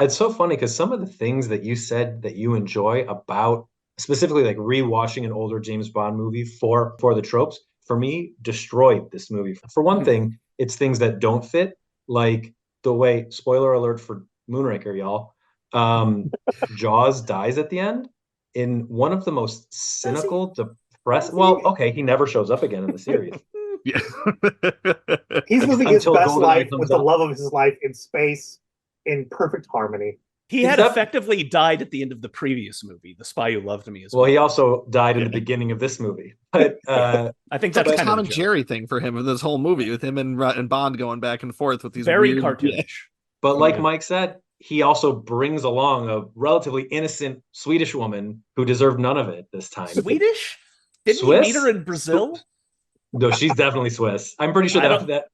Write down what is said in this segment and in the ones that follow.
It's so funny because some of the things that you said that you enjoy about specifically like rewatching an older James Bond movie for the tropes, for me, destroyed this movie. For one thing, it's things that don't fit, like the way, spoiler alert for Moonraker, y'all. Jaws dies at the end in one of the most Does he? cynical, depressed. Does Well, he? okay, he never shows up again in the series Yeah. He's living his until best GoldenEye life comes with the up. love of his life in space in perfect harmony. He had Except, effectively died at the end of the previous movie, The Spy Who Loved Me, as well, well. he also died in Yeah. the beginning of this movie. But I think It's like that's a kind Tom of and the joke. Jerry thing for him in this whole movie with him and Bond going back and forth with these Very weird. cartoonish. But like Yeah. Mike said, he also brings along a relatively innocent Swedish woman who deserved none of it this time. Swedish? Didn't Swiss? he meet her in Brazil? No, she's definitely Swiss. I'm pretty sure I that don't- that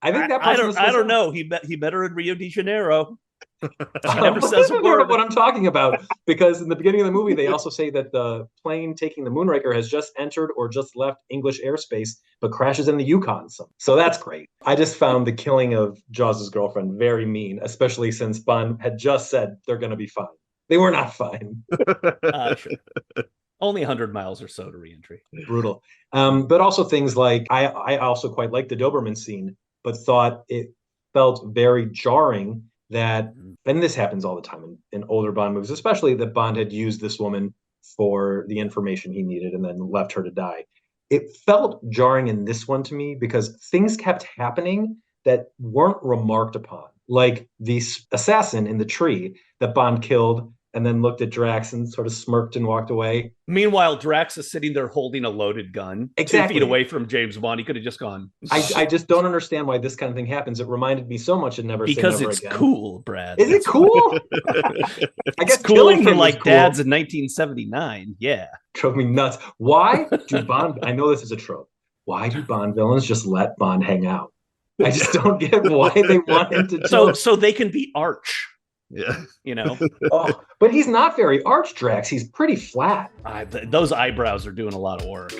I think that I person was don't. I Swiss. don't know. He met her in Rio de Janeiro. She She never says a word. what I'm talking about, because in the beginning of the movie, they also say that the plane taking the Moonraker has just entered or just left English airspace, but crashes in the Yukon. So that's great. I just found the killing of Jaws' girlfriend very mean, especially since Bond had just said they're going to be fine. They were not fine. Sure. Only 100 miles or so to reentry. Brutal. But also things like I also quite liked the Doberman scene, but thought it felt very jarring that, and this happens all the time in older Bond movies, especially that Bond had used this woman for the information he needed and then left her to die. It felt jarring in this one to me because things kept happening that weren't remarked upon, like the assassin in the tree that Bond killed and then looked at Drax and sort of smirked and walked away. Meanwhile, Drax is sitting there holding a loaded gun, Exactly. 2 feet away from James Bond. He could have just gone. I just don't understand why this kind of thing happens. It reminded me so much of Never Say Because Never it's Again. cool, Brad. Is it cool? I guess It's cool killing for him like is cool. dads in 1979. Yeah. Drove me nuts. Why do Bond? I know this is a trope. Why do Bond villains just let Bond hang out? I just don't get why they want him to. So they can be arch. Yeah. You know. Oh, but he's not very arch, Drax. He's pretty flat. Those eyebrows are doing a lot of work.